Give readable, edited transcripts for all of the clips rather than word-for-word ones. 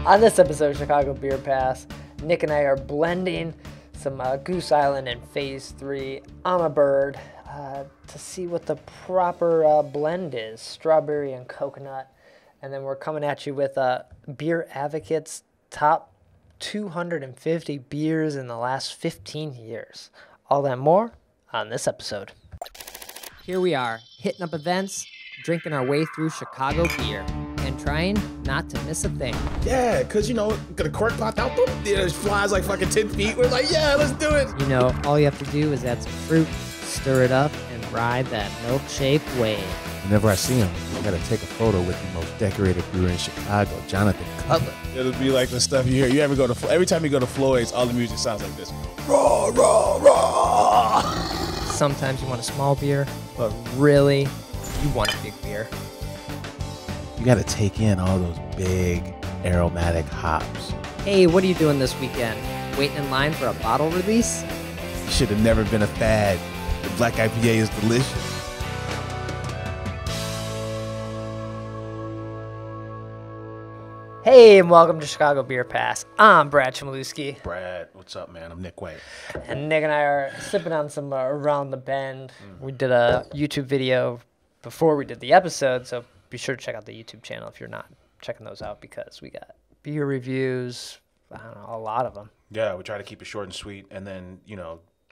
On this episode of Chicago Beer Pass, Nick and I are blending some Goose Island in Phase 3 I'm a Bird to see what the proper blend is, strawberry and coconut. And then we're coming at you with BeerAdvocate's top 250 beers in the last 15 years. All that and more on this episode. Here we are, hitting up events, drinking our way through Chicago beer, and trying not to miss a thing. Yeah, because, got a cork popped out, boom, it flies like fucking 10 feet. We're like, yeah, let's do it. You know, all you have to do is add some fruit, stir it up, and ride that milk-shaped wave. Whenever I see him, I gotta take a photo with the most decorated brewer in Chicago, Jonathan Cutler. It'll be like the stuff you hear. Every time you go to Floyd's, all the music sounds like this. Raw, raw, raw. Sometimes you want a small beer, but really, you want a big beer. You gotta take in all those big aromatic hops. Hey, what are you doing this weekend? Waiting in line for a bottle release? You should have never been a fad. The black IPA is delicious. Hey, and welcome to Chicago Beer Pass. I'm Brad Chmielewski. Brad, what's up, man? I'm Nik White. And Nick and I are sipping on some Around the Bend. We did a YouTube video before we did the episode, so be sure to check out the YouTube channel if you're not checking those out, because we got beer reviews, I don't know, a lot of them. Yeah, we try to keep it short and sweet. And then,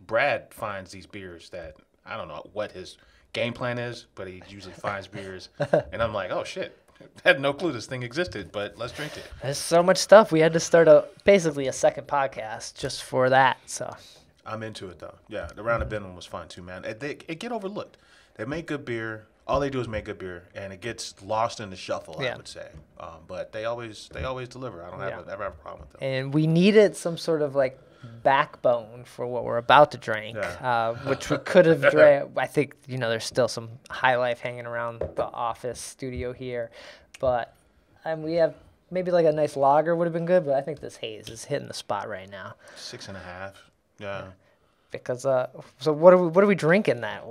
Brad finds these beers that, I don't know what his game plan is, but he usually finds beers. And I'm like, oh, shit. I had no clue this thing existed, but let's drink it. There's so much stuff. We had to start basically a second podcast just for that. So I'm into it, though. Yeah, the Around the Bend one was fun, too, man. It get overlooked. They make good beer. All they do is make good beer, and it gets lost in the shuffle, I would say. But they always deliver. I don't ever have a problem with them. And we needed some sort of backbone for what we're about to drink, which we could have drank. I think there's still some High Life hanging around the office studio here, but we have maybe a nice lager would have been good. But I think this haze is hitting the spot right now. 6.5. Yeah. Because so what are we drinking that?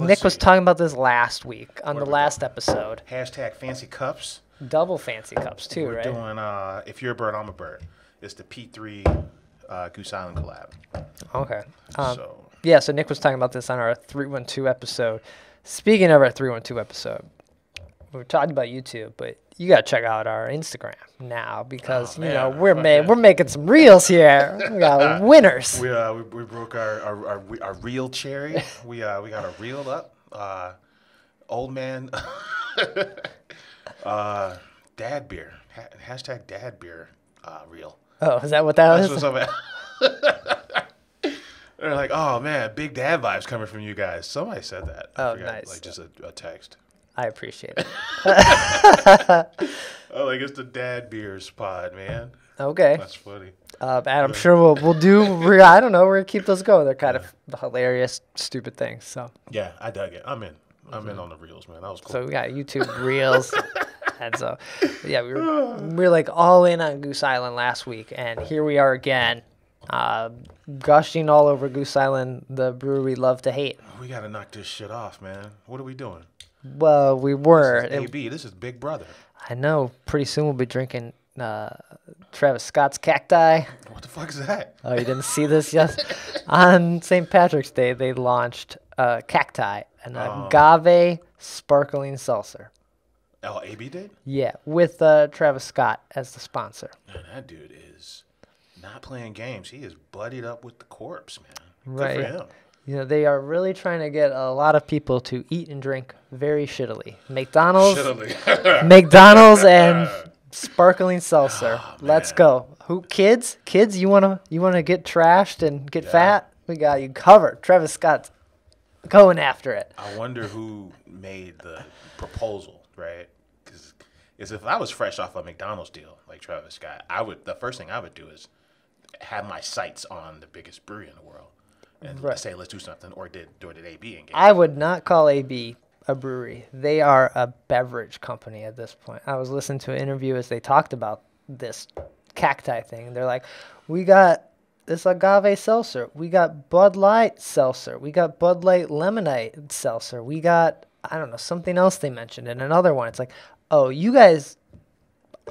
Nick was talking about this last week on the last episode. Hashtag fancy cups. Double fancy cups too, We're right? doing if you're a bird, I'm a bird. It's the P3 Goose Island collab. Okay. So so Nick was talking about this on our 312 episode. Speaking of our 312 episode, we were talking about YouTube, but you got to check out our Instagram now, because we're making some reels here. We got winners. We broke our reel cherry. We got a reel up. Old man. Dad beer. Hashtag dad beer reel. Oh, is that what that was? That's what's up. They're like, oh man, big dad vibes coming from you guys. Somebody said that. I forgot, nice. Just a text. I appreciate it. Oh, it's the dad beers pod, man. Okay. That's funny. And I'm sure we'll do. I don't know. We're gonna keep those going. They're kind of hilarious, stupid things. So. Yeah, I dug it. I'm in on the reels, man. That was cool. So we got YouTube reels. And so, we were all in on Goose Island last week, and here we are again, gushing all over Goose Island, the brewery we love to hate. We got to knock this shit off, man. What are we doing? Well, we were. This is AB. This is Big Brother. I know. Pretty soon we'll be drinking Travis Scott's Cacti. What the fuck is that? Oh, you didn't see this yet? On St. Patrick's Day, they launched Cacti, an agave sparkling seltzer. Oh, AB did? Yeah, with Travis Scott as the sponsor. Man, that dude is not playing games. He is buddied up with the corpse, man. Right. Good for him. They are really trying to get a lot of people to eat and drink very shittily. McDonald's and sparkling seltzer. Oh, let's go. Kids, you wanna get trashed and get fat? We got you covered. Travis Scott's going after it. I wonder who made the proposal, right? Because if I was fresh off a McDonald's deal like Travis Scott, the first thing I would do is have my sights on the biggest brewery in the world and say, let's do something, or did AB engage? I would not call AB a brewery. They are a beverage company at this point. I was listening to an interview as they talked about this cacti thing. They're like, we got this agave seltzer. We got Bud Light seltzer. We got Bud Light lemonade seltzer. We got, I don't know, something else they mentioned in another one. It's like, oh, you guys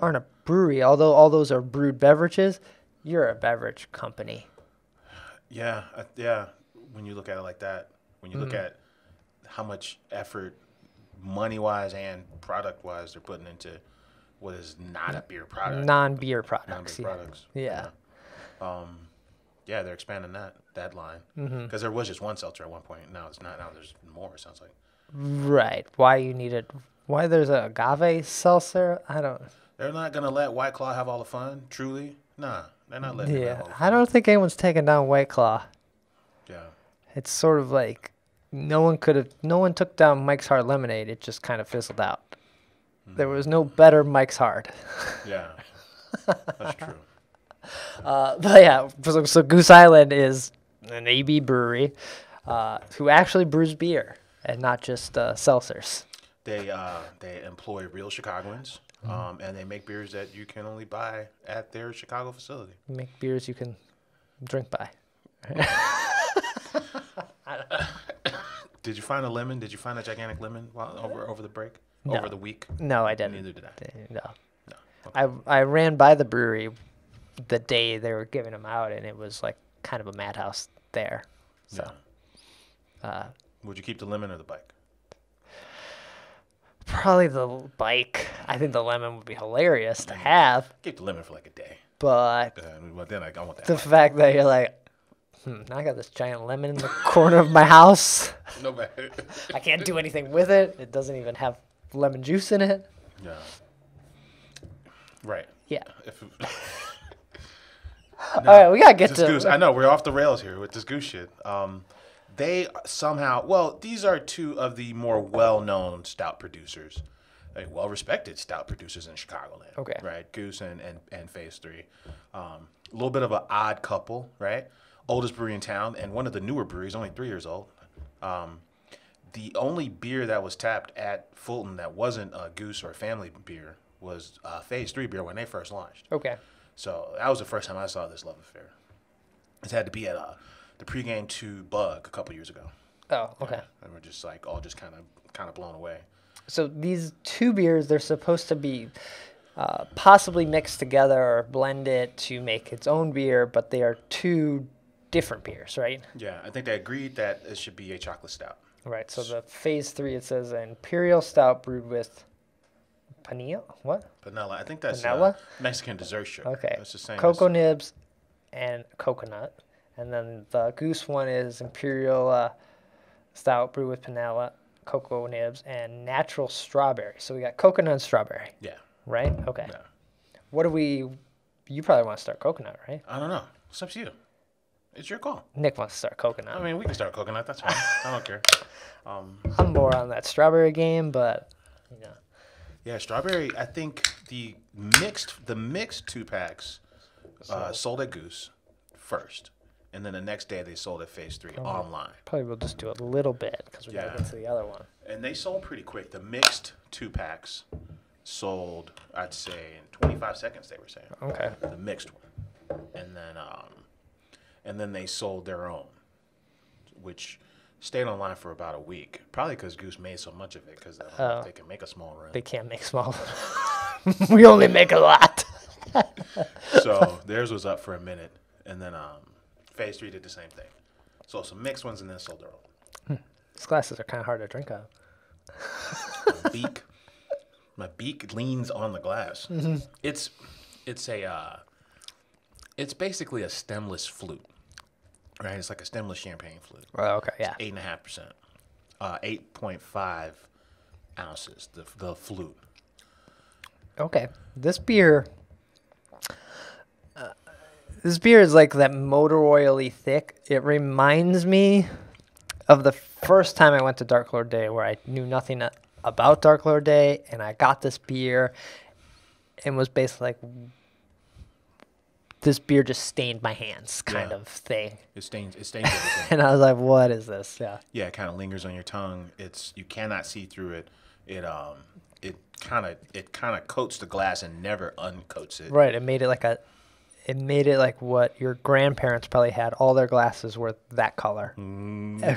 aren't a brewery, although all those are brewed beverages, you're a beverage company. Yeah, yeah. When you look at it like that, when you look at how much effort, money-wise and product-wise, they're putting into what is not a beer product. Non-beer products. Non-beer products. Yeah. Yeah, they're expanding that line. Because there was just one seltzer at one point. Now it's not. Now there's more, it sounds like. Right. Why there's a agave seltzer? I don't. They're not going to let White Claw have all the fun, truly. Nah, they're not letting them have all the fun. I don't think anyone's taking down White Claw. Yeah. It's sort of like no one took down Mike's Hard Lemonade. It just kind of fizzled out. There was no better Mike's Hard. Yeah. That's true. But yeah, so Goose Island is an AB brewery who actually brews beer and not just seltzers. They employ real Chicagoans, and they make beers that you can only buy at their Chicago facility. Make beers you can drink by. Did you find a lemon? Did you find a gigantic lemon over the break? No. Over the week? No, I didn't. Neither did I. No. Okay. I ran by the brewery the day they were giving them out, and it was like kind of a madhouse there. So, would you keep the lemon or the bike? Probably the bike. I think the lemon would be hilarious to have. Keep the lemon for like a day. But well, then I want that. The fact that you're like, I got this giant lemon in the corner of my house. No bad. I can't do anything with it. It doesn't even have lemon juice in it. Yeah. Right. Yeah. All right, we gotta get to. Goose. I know we're off the rails here with this Goose shit. They somehow, well, these are two of the more well-known stout producers, well-respected stout producers in Chicagoland. Okay. Right, Goose and Phase 3. A little bit of an odd couple, right? Oldest brewery in town, and one of the newer breweries, only 3 years old. The only beer that was tapped at Fulton that wasn't a Goose or a family beer was Phase 3 beer when they first launched. Okay. So that was the first time I saw this love affair. It had to be at the pregame to Bug a couple years ago. Oh, okay. Yeah, and we're just like all just kind of blown away. So these two beers, they're supposed to be possibly mixed together or blended to make its own beer, but they are two different beers, right? Yeah, I think they agreed that it should be a chocolate stout. Right. So the Phase 3, it says an imperial stout brewed with panela. What? Panela. I think that's Panela? Mexican dessert sugar. Okay. That's the same. Cocoa nibs and coconut. And then the Goose one is imperial stout brewed with panela, cocoa nibs, and natural strawberry. So we got coconut and strawberry. Yeah. Right? Okay. Yeah. What do we... You probably want to start coconut, right? I don't know. It's up to you. It's your call. Nick wants to start coconut. I mean, we can start coconut. That's fine. I don't care. I'm more on that strawberry game, but... Yeah, strawberry. I think the mixed 2-packs sold at Goose first, and then the next day they sold at Phase 3 online. Probably we'll just do a little bit because we got to get to the other one. And they sold pretty quick. The mixed 2-packs sold, I'd say, in 25 seconds. They were saying. Okay. The mixed one, and then they sold their own, which stayed online for about a week. Probably because Goose made so much of it because they can make a small run. They can't make small. We only make a lot. So theirs was up for a minute, and then Phase 3 did the same thing. Sold some mixed ones and then sold their own. These glasses are kind of hard to drink out. My beak leans on the glass. Mm-hmm. It's basically a stemless flute, right? It's like a stemless champagne flute. Oh, okay, yeah. 8.5%, 8.5 ounces. The flute. Okay, this beer is like that motor oily thick. It reminds me of the first time I went to Dark Lord Day where I knew nothing about Dark Lord Day, and I got this beer and was basically like, this beer just stained my hands kind of thing. It stains everything. And I was like, what is this? Yeah. Yeah, it kind of lingers on your tongue. You cannot see through it. It kind of coats the glass and never uncoats it. Right. It made it like what your grandparents probably had. All their glasses were that color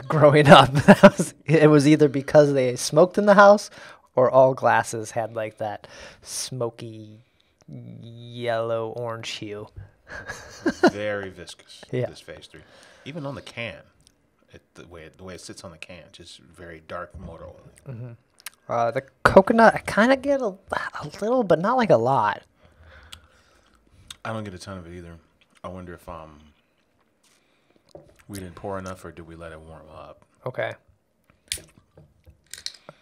growing up. It was either because they smoked in the house or all glasses had like that smoky yellow orange hue. Very viscous. Yeah. This phase 3, even on the can, the way it sits on the can, just very dark motor oil. The coconut, I kind of get a little, but not like a lot. I don't get a ton of it either. I wonder if we didn't pour enough, or did we let it warm up? Okay.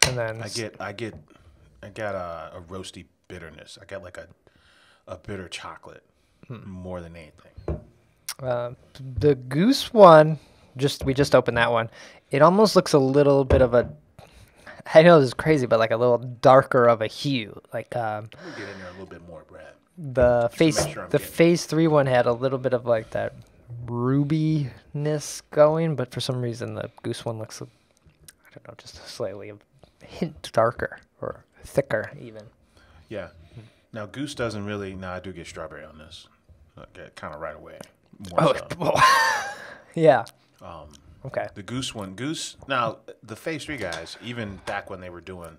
And then I got a roasty bitterness. I got like a bitter chocolate more than anything. the Goose one, we just opened that one. It almost looks a little bit of a, I know this is crazy, but like a little darker of a hue. Like Let me get in there a little bit more, Brad. the Just to phase make sure I'm the getting it. phase 3 one had a little bit of like that rubiness going, but for some reason the Goose one looks, I don't know, just slightly a hint darker or thicker even. Yeah. Now Goose doesn't really. I do get strawberry on this. I get kind of right away. More so. Yeah. Okay. The Goose one. Now, the Phase 3 guys, even back when they were doing,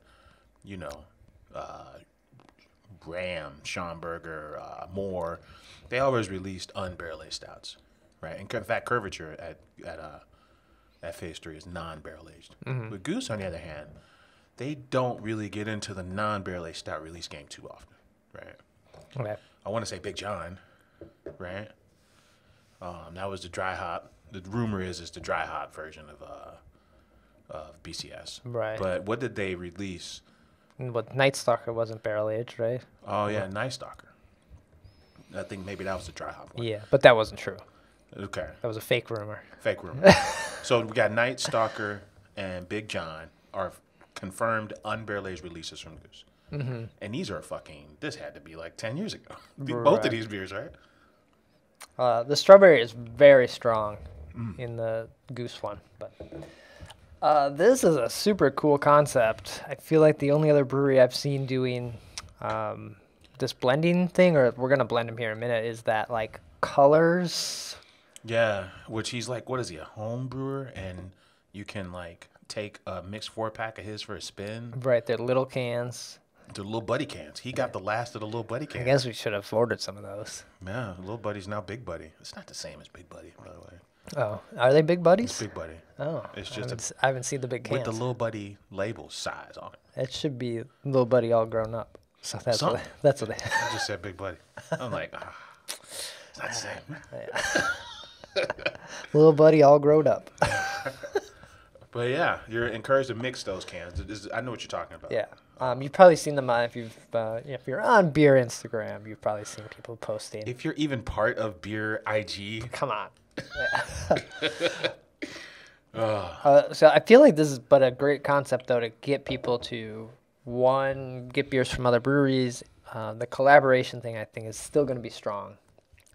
Graham, Schomburger, Moore, they always released unbarrel aged stouts, right? And in fact, Curvature at Phase 3 is non-barrel aged. With Goose, on the other hand, they don't really get into the non-barrel aged stout release game too often, right? Okay. I want to say Big John, right? That was the dry hop. The rumor is it's the dry hop version of BCS. Right. But what did they release? But Night Stalker wasn't barrel aged, right? Oh yeah, Night Stalker. I think maybe that was the dry hop one. Yeah, but that wasn't true. Okay. That was a fake rumor. Fake rumor. So we got Night Stalker and Big John are confirmed unbarrel aged releases from Goose. Mm-hmm. And these are this had to be like 10 years ago. Both of these beers, right? The strawberry is very strong in the Goose one, but this is a super cool concept. I feel like the only other brewery I've seen doing this blending thing, or we're gonna blend them here in a minute, is that like colors. Yeah, which he's like, what is he, a home brewer? And you can like take a mixed 4-pack of his for a spin. Right, they're little cans. The little buddy cans. He got the last of the little buddy cans. I guess we should have ordered some of those. Yeah, little buddy's now Big Buddy. It's not the same as Big Buddy, by the way. Oh, are they big buddies? It's Big Buddy. Oh, It's just I haven't seen the big cans. with the little buddy label size on it. It should be little buddy all grown up. So that's Something. that's what I just said Big Buddy. I'm like, it's not the same. little buddy all grown up. But yeah, you're encouraged to mix those cans. I know what you're talking about. Yeah. You've probably seen them if you're on Beer Instagram. You've probably seen people posting. If you're even part of Beer IG, Come on. So I feel like this is a great concept though to get people to get beers from other breweries. The collaboration thing I think is still going to be strong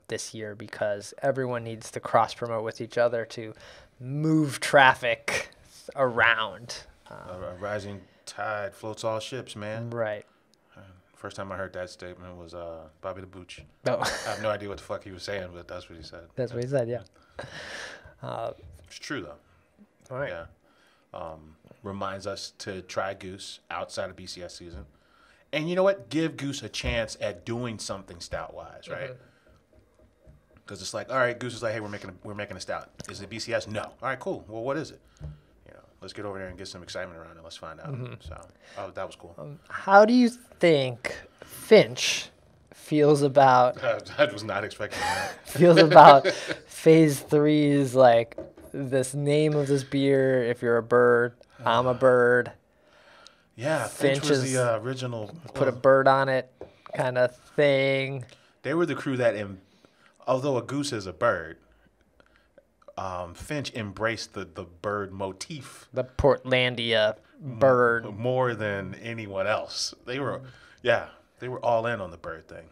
this year because everyone needs to cross promote with each other to move traffic around. a rising tide floats all ships, man. Right. First time I heard that statement was Bobby the Booch. No. I have no idea what the fuck he was saying, but that's what he said. That's what he said. Yeah. It's true though. All right. Yeah. Reminds us to try Goose outside of BCS season. And you know what? Give Goose a chance at doing something stout-wise, right? Because it's like, all right, Goose is like, hey, we're making a stout. Is it BCS? No. All right, cool. Well, what is it? Let's get over there and get some excitement around it. Let's find out. So that was cool. How do you think Finch feels about I was not expecting that. Phase 3's like this name of this beer? If you're a bird, I'm a bird. Yeah, Finch was Finch's the original. Put a bird on it, kind of thing. They were the crew that, although a goose is a bird, Finch embraced the bird motif. The Portlandia bird. More than anyone else. They were all in on the bird thing.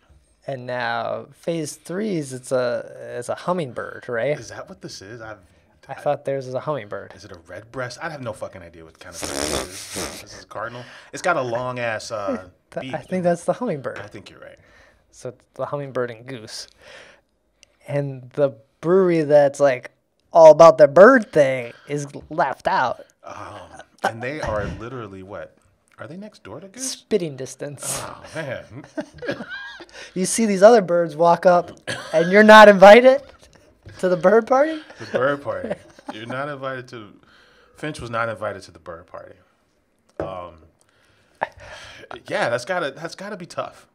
And now Phase 3's it's a hummingbird, right? Is that what this is? I thought theirs was a hummingbird. Is it a red breast? I have no fucking idea what kind of bird this is. This is a cardinal. It's got a long ass beak. I think that's the hummingbird. I think you're right. So it's the hummingbird and goose. And the brewery that's like all about the bird thing is left out. And they are literally what? Are they next door to Goose? Spitting distance. Oh man. you see these other birds walk up, and you're not invited to the bird party? The bird party. You're not invited to... Finch was not invited to the bird party. Yeah, that's gotta be tough.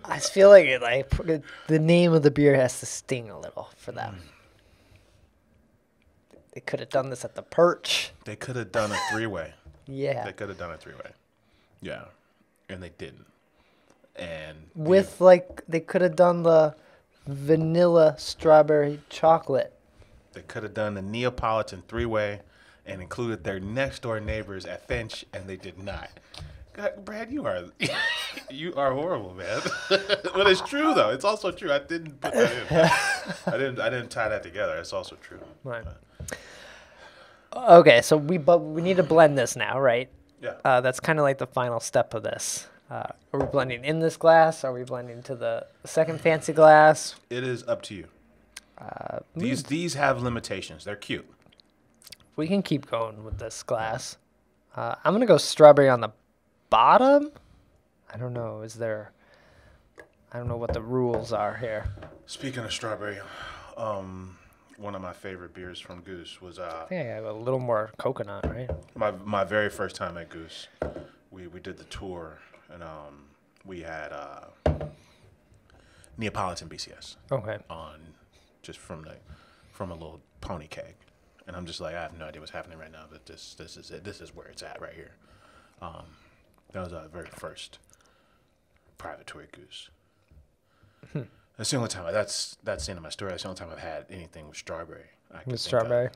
I just feel like the name of the beer has to sting a little for them. They could have done this at the Perch. They could have done a three-way. Yeah. They could have done a three-way. Yeah. And they didn't. And they could have done the vanilla strawberry chocolate. they could have done the Neapolitan three-way and included their next-door neighbors at Finch, and they did not. God, Brad, you are horrible, man. But it's true though. It's also true. I didn't put that in. I didn't tie that together. It's also true. Right. Okay, so we need to blend this now, right? Yeah. That's kind of like the final step of this. Are we blending in this glass? Are we blending to the second fancy glass? It is up to you. These have limitations. They're cute. We can keep going with this glass. I'm gonna go strawberry on the bottom. I don't know. I don't know what the rules are here. Speaking of strawberry, one of my favorite beers from Goose was I think I have a little more coconut, right? my very first time at Goose. We did the tour and we had Neapolitan BCS. Okay. On just from a little pony keg. And I'm just like, I have no idea what's happening right now, but this is it. This is where it's at right here. That was our very first private tour at Goose. That's the only time. That's the end of my story. That's the only time I've had anything with strawberry. With strawberry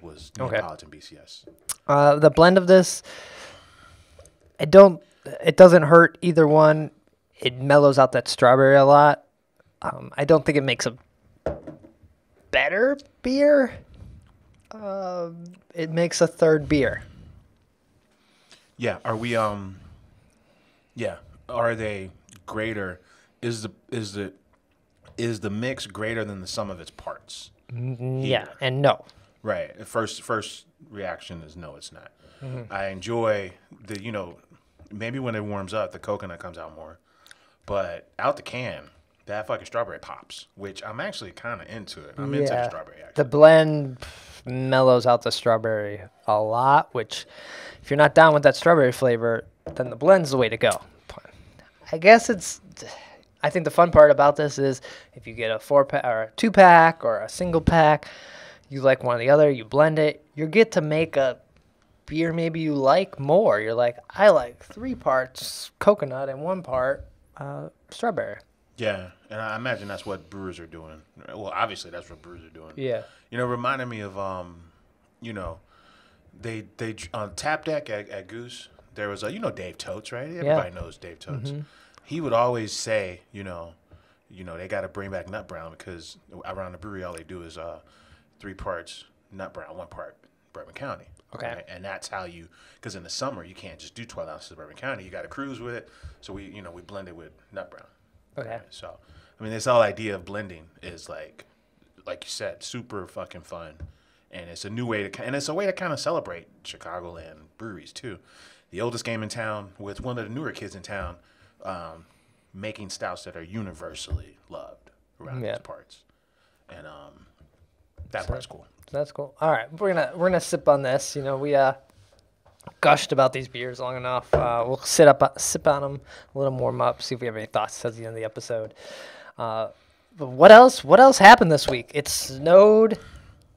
was Neapolitan BCS. The blend of this, it doesn't hurt either one. It mellows out that strawberry a lot. I don't think it makes a better beer. It makes a third beer. Yeah. Are we? Yeah. Are they greater? Is the mix greater than the sum of its parts? Yeah, and no. Right. First reaction is no, it's not. Mm-hmm. I enjoy maybe when it warms up, the coconut comes out more, but out the can, that fucking strawberry pops, which I'm actually kind of into it. I'm into the strawberry, actually. The blend mellows out the strawberry a lot, which if you're not down with that strawberry flavor, then the blend's the way to go. I think the fun part about this is if you get a 4-pack or a 2-pack or a single pack, you like one or the other, you blend it, you get to make a beer maybe you like more. You're like, I like 3 parts coconut and 1 part strawberry. Yeah, and I imagine that's what brewers are doing. Well, obviously that's what brewers are doing. Yeah. Reminded me of, they on Tap Deck at Goose, there was Dave Totes, right? Everybody knows Dave Totes. Mm-hmm. He would always say, they got to bring back Nut Brown because around the brewery all they do is 3 parts Nut Brown, 1 part Bourbon County. Okay. Right? And that's how because in the summer you can't just do 12 ounces of Bourbon County. You got to cruise with it. So we blend it with Nut Brown. Okay. Right? So, this whole idea of blending is like you said, super fucking fun. And it's a new way and it's a way to kind of celebrate Chicagoland breweries too. The oldest game in town with one of the newer kids in town, making stouts that are universally loved around these parts. And that part's cool. That's cool. All right, we're gonna sip on this. We gushed about these beers long enough. We'll sip on them, a little warm up, see if we have any thoughts at the end of the episode. But what else? What else happened this week? It snowed,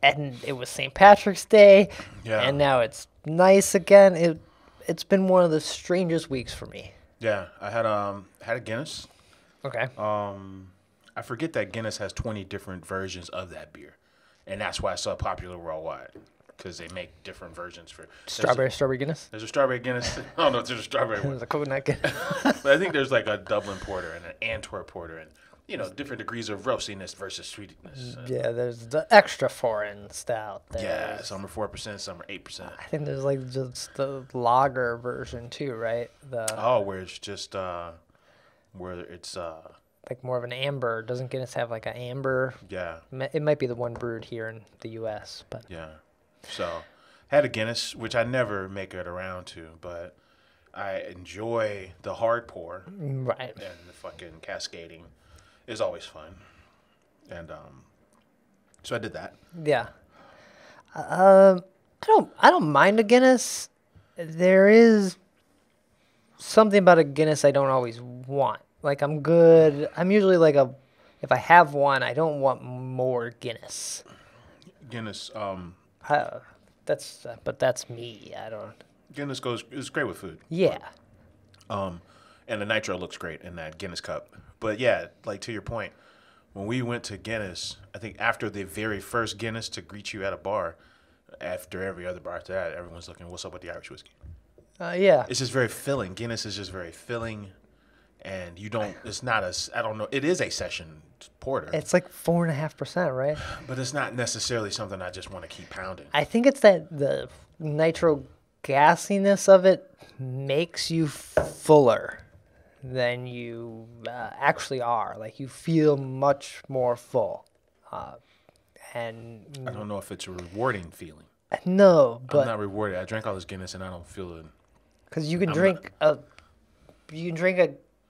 and it was St. Patrick's Day, and now it's nice again. It's been one of the strangest weeks for me. Yeah, I had a Guinness. Okay. I forget that Guinness has 20 different versions of that beer, and that's why it's so popular worldwide because they make different versions for strawberry Guinness. There's a strawberry Guinness. I don't know if there's a strawberry one. There's a coconut Guinness. But I think there's like a Dublin porter and an Antwerp porter, and different degrees of roastiness versus sweetness. Yeah, there's the extra foreign stout. Yeah, some are 4%, some are 8%. I think there's like just the lager version too, right? Where it's just where it's like more of an amber. Doesn't Guinness have like an amber? Yeah. It might be the one brewed here in the U.S., but yeah. So had a Guinness, which I never make it around to, but I enjoy the hard pour. Right. And the fucking cascading is always fun. And so I did that. Yeah. I don't mind a Guinness. There is something about a Guinness I don't always want. Like I'm good. I'm usually like if I have one, I don't want more Guinness. Guinness. That's me. I don't. Guinness is great with food. Yeah. And the nitro looks great in that Guinness cup. But yeah, like to your point, when we went to Guinness, I think after the very first Guinness to greet you at a bar, after every other bar after that, everyone's looking, what's up with the Irish whiskey? Yeah. It's just very filling. Guinness is just very filling. And it's not I don't know, it is a session porter. It's like 4.5%, right? But it's not necessarily something I just want to keep pounding. I think it's that the nitro gassiness of it makes you fuller than you actually are. Like you feel much more full. And I don't know if it's a rewarding feeling. No, but I'm not rewarded. I drank all this Guinness and I don't feel it. Because you can drink a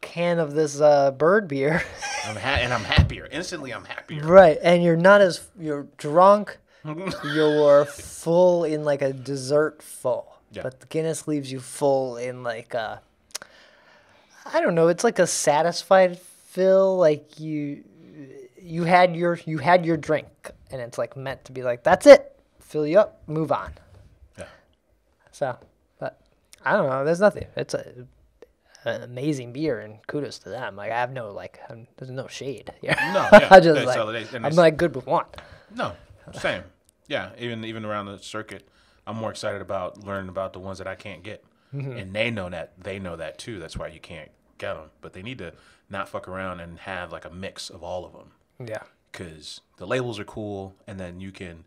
can of this bird beer. I'm happier. Instantly, I'm happier. Right, and you're drunk. You're full in like a dessert full. Yeah. But the Guinness leaves you full in like I don't know. It's like a satisfied fill. Like you had your drink, and it's like meant to be like that's it. Fill you up, move on. Yeah. So, but I don't know. There's nothing. It's an amazing beer, and kudos to them. Like I have no there's no shade here. No, yeah. I just I'm like good with one. No, same. Yeah, even around the circuit, I'm more excited about learning about the ones that I can't get, and they know that too. That's why you can't get them, but they need to not fuck around and have like a mix of all of them. Yeah, because the labels are cool, and then you can,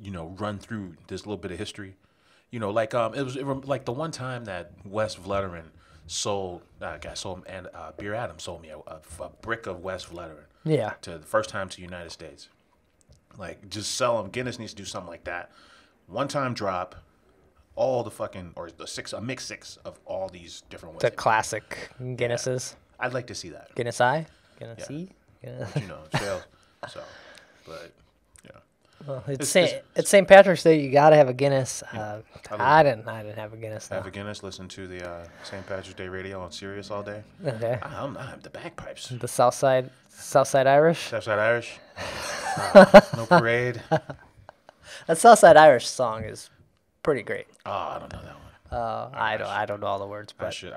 run through this little bit of history. It was like the one time that West Vleteren sold, and Beer Adam sold me a brick of West Vleteren. Yeah. To the first time to the United States. Like, just sell them. Guinness needs to do something like that. One time drop, all the fucking, or a mix 6 of all these different ones. The classic Guinnesses. Yeah. I'd like to see that. Guinness I? Guinness yeah. E? Guinness. Sales. So, but, yeah. Well, it's St. Patrick's Day. You got to have a Guinness. I didn't have a Guinness. Have a Guinness. Listen to the St. Patrick's Day radio on Sirius all day. Okay. I have the bagpipes. The Southside Irish. Southside Irish. No parade. That Southside Irish song is pretty great. Oh, I don't know that one. I don't know all the words, but I should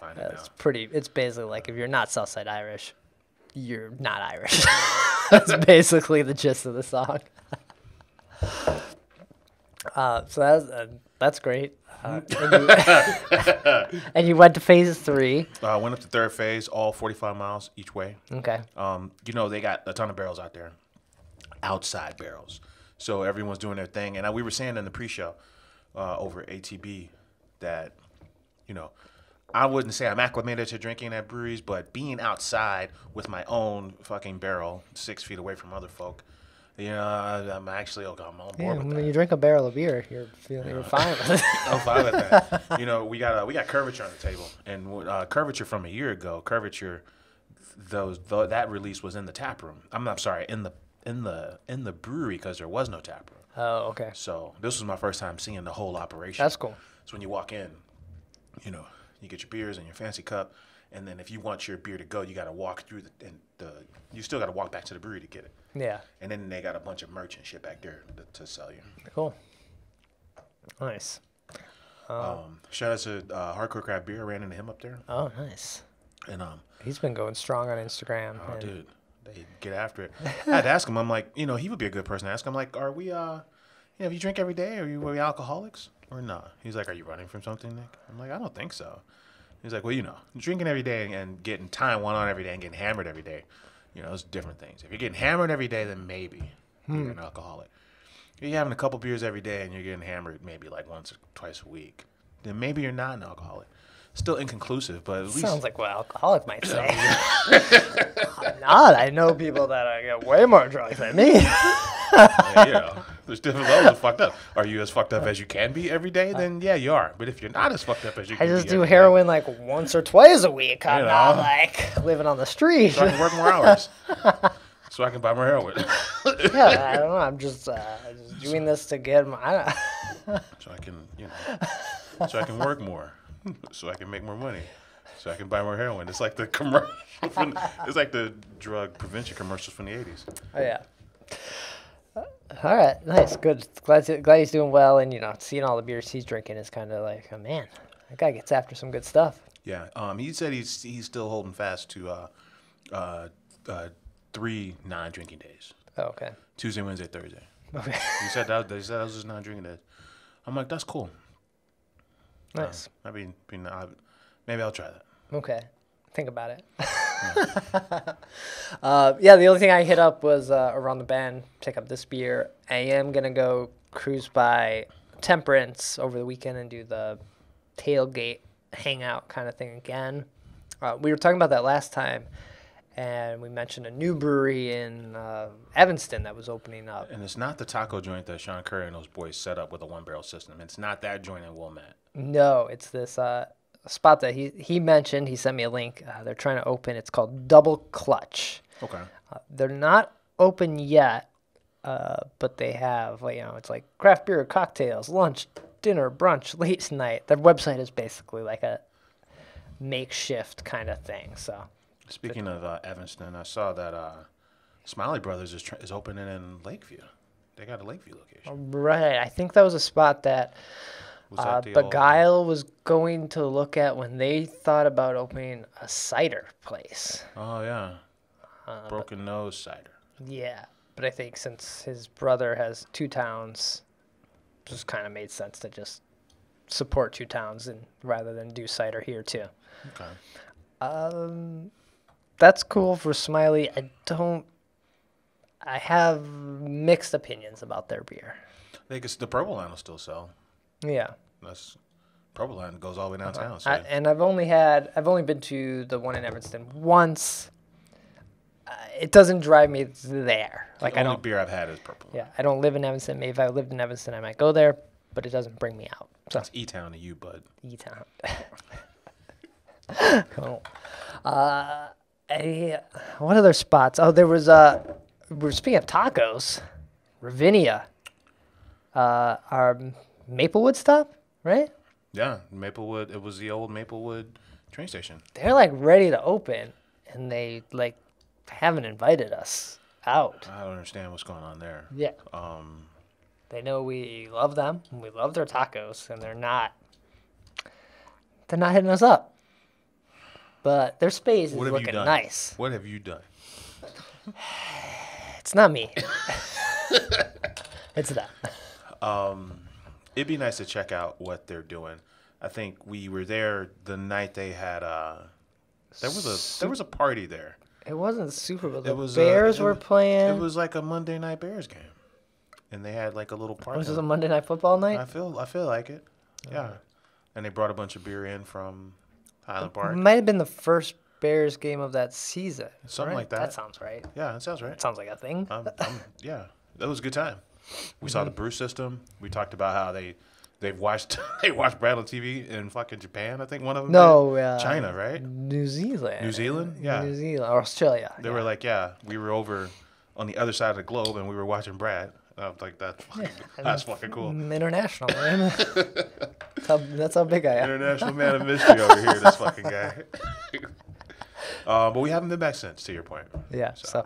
find it now. It's pretty. It's basically like if you're not Southside Irish, you're not Irish. That's basically the gist of the song. So that's great. And you went to phase 3. I went up to third phase, all 45 miles each way. Okay. They got a ton of barrels out there, outside barrels. So everyone's doing their thing. And we were saying in the pre-show over ATB that, I wouldn't say I'm acclimated to drinking at breweries, but being outside with my own fucking barrel 6 feet away from other folk, I'm actually I'm on board with that. When you drink a barrel of beer, you're fine with it. I'm fine with that. We got Curvature on the table, and Curvature from a year ago. Curvature, that release was in the tap room. I'm sorry, in the brewery because there was no tap room. Oh, okay. So this was my first time seeing the whole operation. That's cool. So when you walk in, you get your beers in your fancy cup, and then if you want your beer to go, you got to walk through you still got to walk back to the brewery to get it. Yeah. And then they got a bunch of merch and shit back there to sell you. Cool. Nice. Shout out to Hardcore Craft Beer. I ran into him up there. Oh, nice. And he's been going strong on Instagram. Oh, dude, they get after it. I had to ask him. I'm like, he would be a good person to ask. I'm like, are we, if you drink every day, are we alcoholics or not? He's like, are you running from something, Nick? I'm like, I don't think so. He's like, well, drinking every day and getting one on every day and getting hammered every day, those different things. If you're getting hammered every day, then maybe you're an alcoholic. If you're having a couple beers every day and you're getting hammered maybe like once or twice a week, then maybe you're not an alcoholic. Still inconclusive, but at least... Sounds like what an alcoholic might say. I'm not. I know people that get way more drunk than me. There's different levels of fucked up. Are you as fucked up as you can be every day? Then yeah, you are. But if you're not as fucked up as you can I be just do every heroin like once or twice a week. I'm You not know. like living on the street. so I can work more hours, so I can buy more heroin, Yeah, I don't know. I'm just doing this to get my. so I can, so I can work more, so I can make more money, so I can buy more heroin. It's like the commercial. It's like the drug prevention commercials from the '80s. Oh yeah. All right, nice, good. Glad he's doing well, and seeing all the beers he's drinking is kind of like, oh man, that guy gets after some good stuff. Yeah. He said he's still holding fast to 3 non-drinking days. Oh, okay. Tuesday, Wednesday, Thursday. Okay. He said that was his non-drinking days. I'm like, that's cool. Nice. Maybe I'll try that. Okay. Think about it. Yeah, the only thing I hit up was around the bend, pick up this beer. I am going to go cruise by Temperance over the weekend and do the tailgate hangout kind of thing again. We were talking about that last time, and we mentioned a new brewery in Evanston that was opening up. And it's not the taco joint that Sean Curry and those boys set up with a one-barrel system. It's not that joint in Wilmette. No, it's this spot that he mentioned. He sent me a link. They're trying to open. It's called Double Clutch. Okay. They're not open yet, but they have, it's like craft beer, cocktails, lunch, dinner, brunch, late night. Their website is basically like a makeshift kind of thing. So, Speaking of Evanston, I saw that Smiley Brothers is opening in Lakeview. They got a Lakeview location. right, I think that was a spot that Was that the Beguile was going to look at when they thought about opening a cider place. Oh yeah. Broken Nose cider. Yeah, but I think since his brother has 2 towns, it just kind of made sense to just support 2 towns and rather than do cider here too. Okay. That's cool for Smiley. I have mixed opinions about their beer. I think the Purple Line will still sell. Yeah. That's Purple Line goes all the way downtown. So. And I've only been to the one in Evanston once. It doesn't drive me there. Like the only beer I've had is Purple Line. Yeah, I don't live in Evanston. Maybe if I lived in Evanston, I might go there, but it doesn't bring me out. So That's E-Town to you, bud. E-Town. Cool. What other spots? Oh, there was we're speaking of tacos, Ravinia, our Maplewood stop, right? Yeah, Maplewood. It was the old Maplewood train station. They're like ready to open, and they like haven't invited us out. I don't understand what's going on there. Yeah. They know we love them, and we love their tacos, and they're not hitting us up. But their space is What have you looking done? nice. What have you done? It's not me. It's them. It'd be nice to check out what they're doing. I think we were there the night they had. There was a party there. It wasn't Super Bowl. The It was Bears were playing. It was like a Monday night Bears game, and they had like a little party. Was it a Monday Night Football night? I feel like it. Yeah, and they brought a bunch of beer in from Highland It Park. might have been the first Bears game of that season. Something right? like that. That sounds right. Yeah, that sounds right. That sounds like a thing. Yeah, that was a good time. We saw the brew system. We talked about how they watched Brad on TV in fucking Japan. I think one of them. No, did. China, right? New Zealand. New Zealand, yeah. New Zealand or Australia. They were like, yeah, we were over on the other side of the globe and we were watching Brad. I was like, that's fucking cool. International, man. that's how big I am. International man of mystery over here, this fucking guy. But we haven't been back since, to your point. Yeah, so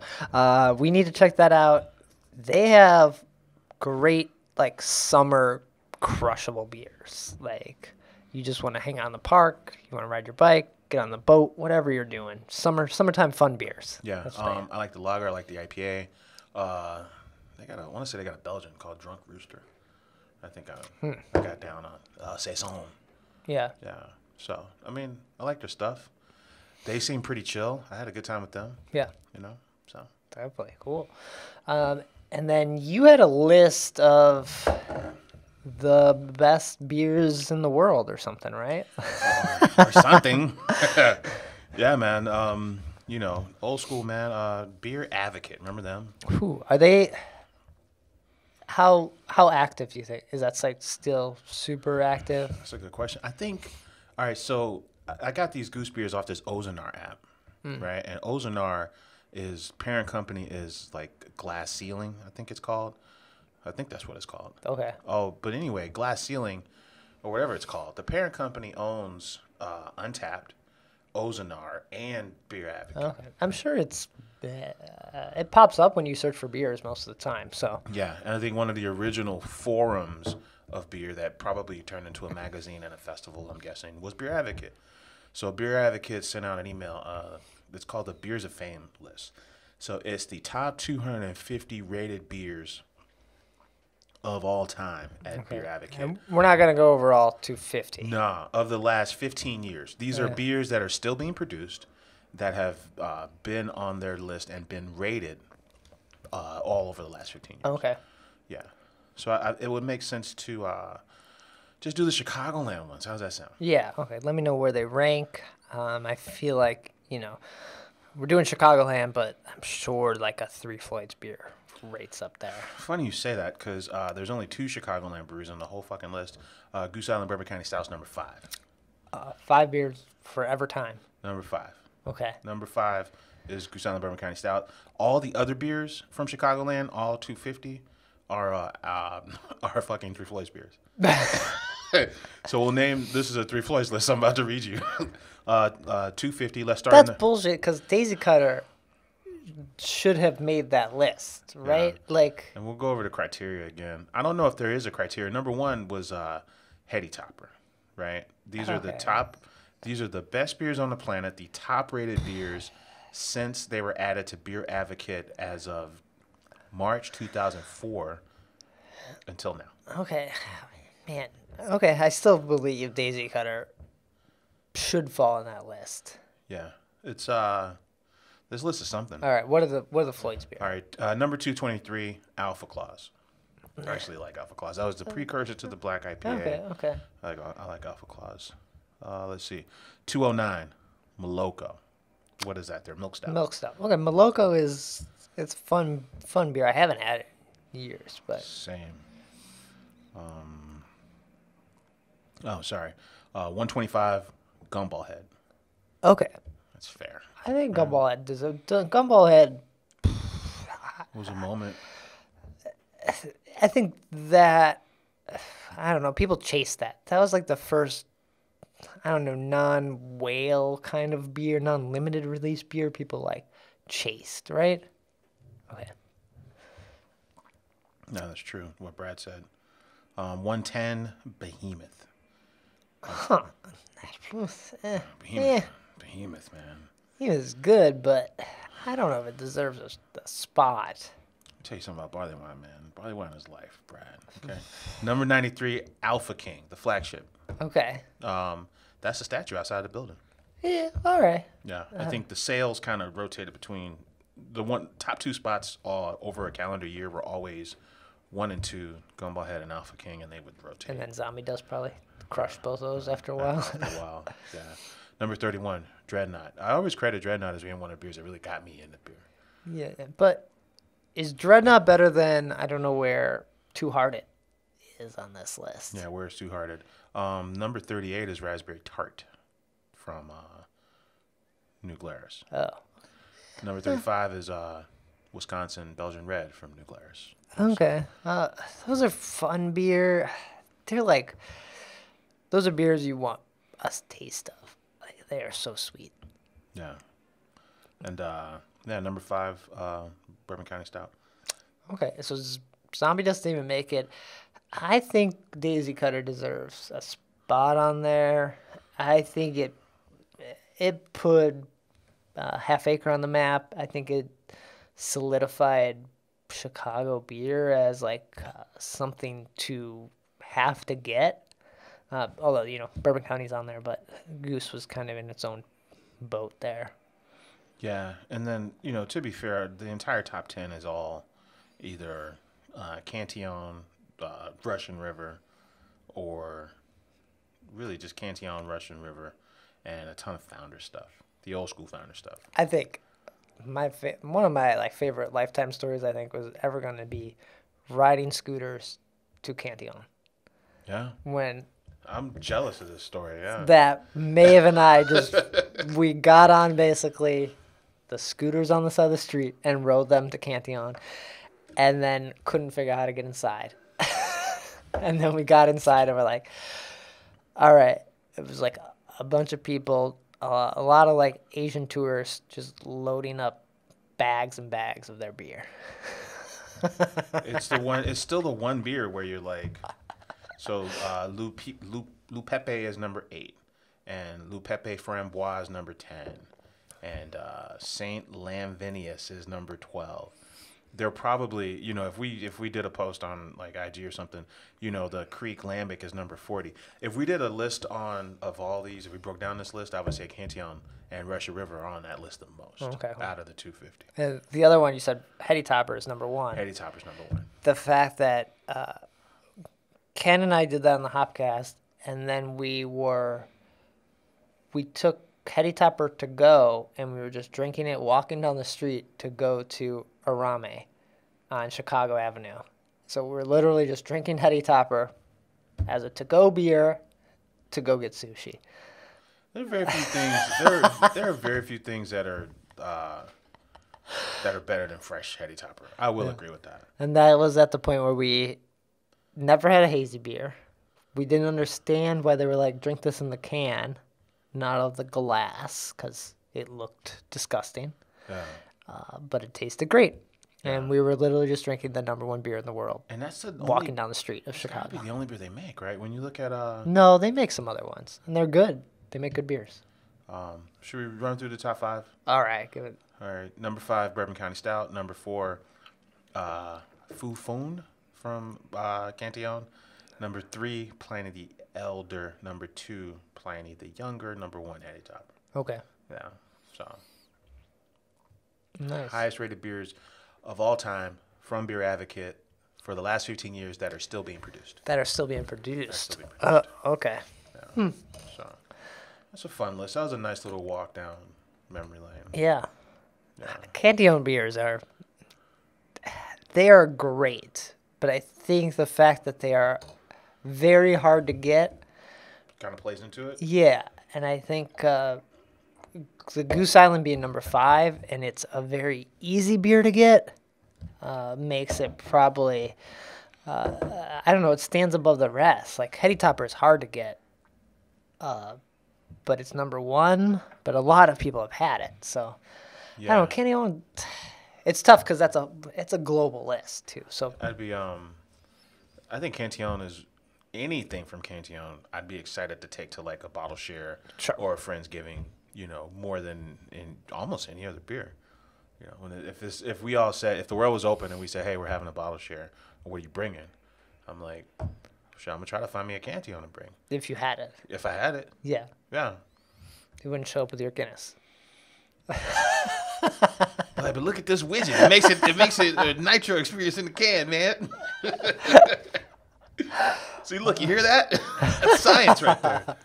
we need to check that out. They have great, like, summer crushable beers. Like, you just want to hang out in the park, you want to ride your bike, get on the boat, whatever you're doing. Summertime fun beers. Yeah, I like the lager, I like the IPA. I want to say they got a Belgian called Drunk Rooster. I think I got down on Saison. Yeah. Yeah. So, I mean, I like their stuff. They seem pretty chill. I had a good time with them. Yeah. So. Definitely. Cool. And then you had a list of the best beers in the world or something, right? Or something. Yeah, man. Old school, man. BeerAdvocate. Remember them? Who are they? How active do you think? Is that site still super active? That's a good question. I think, all right, so I got these goose beers off this Ozonar app, right? And Ozonar parent company is like Glass Ceiling, I think it's called. I think that's what it's called. Okay. Oh, but anyway, Glass Ceiling, or whatever it's called, the parent company owns Untapped, Ozonar, and BeerAdvocate. Okay. I'm sure it pops up when you search for beers most of the time. So Yeah, and I think one of the original forums of beer that probably turned into a magazine and a festival, I'm guessing, was BeerAdvocate. So BeerAdvocate sent out an email. It's called the Beers of Fame list. So it's the top 250 rated beers of all time at BeerAdvocate. and we're not gonna go over all 250. Nah, of the last 15 years. These are beers that are still being produced that have been on their list and been rated all over the last 15 years. Okay. Yeah. So it would make sense to just do the Chicagoland ones. How's that sound? Yeah. Okay. Let me know where they rank. I feel like we're doing Chicagoland, but I'm sure like a Three Floyds beer rates up there. Funny you say that because there's only 2 Chicagoland brews on the whole fucking list. Goose Island Bourbon County Stout's number 5. 5 beers forever time. Number 5. Okay. Number 5 is Goose Island Bourbon County Stout. All the other beers from Chicagoland, all 250, are fucking Three Floyds beers. So we'll name, this is a Three Floyds list I'm about to read you. 250, let's start. That's bullshit because Daisy Cutter should have made that list, right? Yeah. Like, And we'll go over the criteria again. I don't know if there is a criteria. Number 1 was Heady Topper, right? These are the top, these are the best beers on the planet, the top rated beers since they were added to BeerAdvocate as of March 2004 until now. okay, man. Okay, I still believe Daisy Cutter should fall on that list. Yeah. It's this list is something. All right, what are the Floyd's beer? All right, number 223, Alpha Claus. I actually like Alpha Claus. That was the precursor to the Black IPA. Okay. I like Alpha Claus. Let's see, 209, Moloko. What is that? Their milk stout. Milk stout. Okay, Moloko it's fun beer. I haven't had it in years, but Same. Oh, sorry. 125, Gumball Head. okay. That's fair. I think Gumball Head Gumball Head. It was a moment. I think that I don't know. People chase that. That was like the first, I don't know, non-whale kind of beer, non-limited release beer. People like chased, right? Okay. No, that's true. What Brad said. 110, Behemoth. Huh. Behemoth, man. He was good, but I don't know if it deserves a spot. I'll tell you something about barley wine, man. Barley wine is life, Brad. Okay. Number 93, Alpha King, the flagship. Okay. That's a statue outside the building. Yeah. All right. Yeah, I think the sales kind of rotated between the top 2 spots over a calendar year were always 1 and 2, Gumball Head and Alpha King, and they would rotate. And then Zombie Dust probably crushed both of those after a while. After a while, yeah. Number 31, Dreadnought. I always credit Dreadnought as being one of the beers that really got me into beer. Yeah, but is Dreadnought better than I don't know where Two Hearted is on this list? Yeah, where's Two Hearted? Number 38 is Raspberry Tart from New Glarus. Oh. Number 35 is Wisconsin Belgian Red from New Glarus. Okay. Those are fun beer. They're like, those are beers you want a taste of. Like, they are so sweet. Yeah. And number 5, Bourbon County Stout. Okay, so Zombie doesn't even make it. I think Daisy Cutter deserves a spot on there. I think it put Half Acre on the map. I think it solidified Chicago beer as like something to have to get. Although, Bourbon County's on there, but Goose was kind of in its own boat there. Yeah, and then, to be fair, the entire top 10 is all either Cantillon, Russian River, or really just Cantillon, Russian River, and a ton of Founder stuff, the old school Founder stuff. I think one of my favorite Lifetime stories, I think, was ever going to be riding scooters to Cantillon. Yeah. When I'm jealous of this story, yeah. that Maeve and I we got on basically the scooters on the side of the street and rode them to Cantillon, and then couldn't figure out how to get inside. And then we got inside and we're like, all right. It was like a bunch of people, a lot of like Asian tourists just loading up bags and bags of their beer. It's still the one beer where you're like, so Lou Pepe is number 8, and Lou Pepe Framboise is number 10, and Saint Lamvinius is number 12. They're probably, if we did a post on like IG or something, the Creek Lambic is number 40. If we did a list of all these, if we broke down this list, I would say Cantillon and Russia River are on that list the most out of the 250. And the other one you said, Heady Topper is number 1. Heady Topper's number 1. The fact that Ken and I did that on the Hopcast, and then we took Heady Topper to go, and we were just drinking it, walking down the street to go to Arame on Chicago Avenue. So we're literally just drinking Heady Topper as a to-go beer to go get sushi. There are very few things. There are very few things that are better than fresh Heady Topper. I will agree with that. And that was at the point where we never had a hazy beer. We didn't understand why they were like, drink this in the can, not out of the glass, because it looked disgusting. Yeah. But it tasted great. Yeah. And we were literally just drinking the number 1 beer in the world. And that's walking down the street of Chicago. That's the only beer they make, right? When you look at No, they make some other ones, and they're good. They make good beers. Should we run through the top 5? All right, give it. All right, number 5, Bourbon County Stout. Number 4, Fu Fun from Cantillon. Number 3, Pliny the Elder. Number 2, Pliny the Younger. Number 1, Heady Topper. Okay. Yeah. So. Nice. Highest rated beers of all time from BeerAdvocate for the last 15 years that are still being produced. Okay. Yeah. So that's a fun list. That was a nice little walk down memory lane. Yeah. Yeah. Cantillon beers they are great, but I think the fact that they are very hard to get kind of plays into it. Yeah, and I think the Goose Island being number 5, and it's a very easy beer to get, makes it probably, I don't know, it stands above the rest. Like, Heady Topper is hard to get, but it's number 1, but a lot of people have had it, so, yeah. I don't know, Cantillon, it's tough because it's a global list, too, so. I think Cantillon is, anything from Cantillon, I'd be excited to take to, like, a bottle share or a Friendsgiving. More than in almost any other beer. If we all said, if the world was open and we said, hey, we're having a bottle share, what are you bringing? I'm like, sure, I'm going to try to find me a Cantillon to bring. If you had it. If I had it. Yeah. Yeah. You wouldn't show up with your Guinness. But look at this widget. It makes it a nitro experience in the can, man. See, look, you hear that? That's science right there.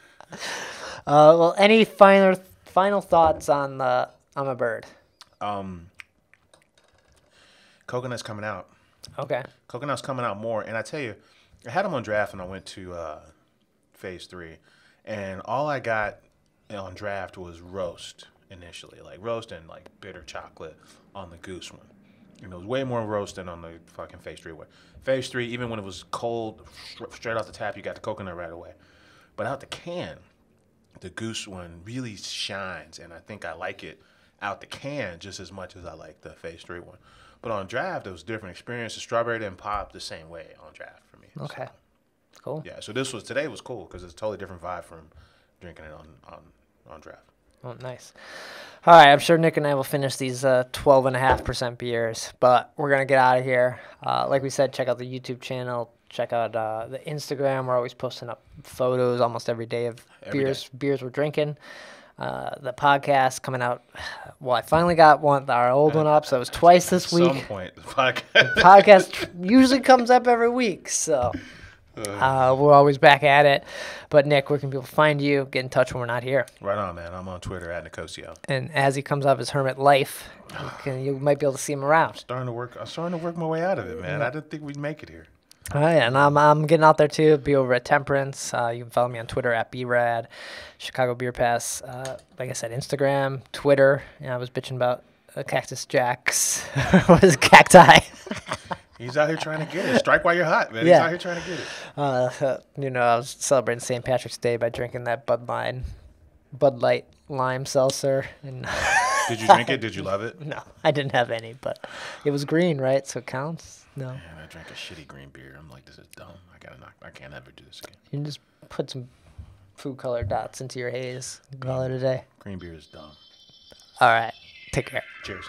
Well, any final thoughts on I'm a Bird? Coconut's coming out. Okay. Coconut's coming out more, and I tell you, I had them on draft, and I went to phase 3, and all I got on draft was roast initially, like roast and like bitter chocolate on the Goose one. It was way more roast than on the fucking phase 3 one. Phase 3, even when it was cold, straight off the tap, you got the coconut right away. But out the can, the Goose one really shines, and I think I like it out the can just as much as I like the phase 3 one. But on draft, it was a different experience. The strawberry didn't pop the same way on draft for me. Okay. So, cool. Yeah, so today was cool because it's a totally different vibe from drinking it on draft. Oh, nice. All right, I'm sure Nick and I will finish these 12.5% beers, but we're going to get out of here. Like we said, check out the YouTube channel. Check out the Instagram. We're always posting up photos almost every day of beers we're drinking. The podcast coming out. Well, I finally got our old one up, so it was twice this week. At some point, the podcast usually comes up every week, so We're always back at it. But Nick, where can people find you? Get in touch when we're not here. Right on, man. I'm on Twitter at Nicosio. And as he comes off his hermit life, you might be able to see him around. I'm starting to work my way out of it, man. I didn't think we'd make it here. Oh, yeah, and I'm getting out there too. Be over at Temperance. You can follow me on Twitter at BeerAd, Chicago Beer Pass. Like I said, Instagram, Twitter. I was bitching about Cactus Jack's. What is it, cacti? He's out here trying to get it. Strike while you're hot, man. Yeah. He's out here trying to get it. I was celebrating St. Patrick's Day by drinking that Bud Light lime seltzer. And Did you drink it? Did you love it? No, I didn't have any, but it was green, right? So it counts. No. Man, I drank a shitty green beer. I'm like, this is dumb. I can't ever do this again. You can just put some food color dots into your haze. Call it a day. Green beer is dumb. All right. Take care. Cheers.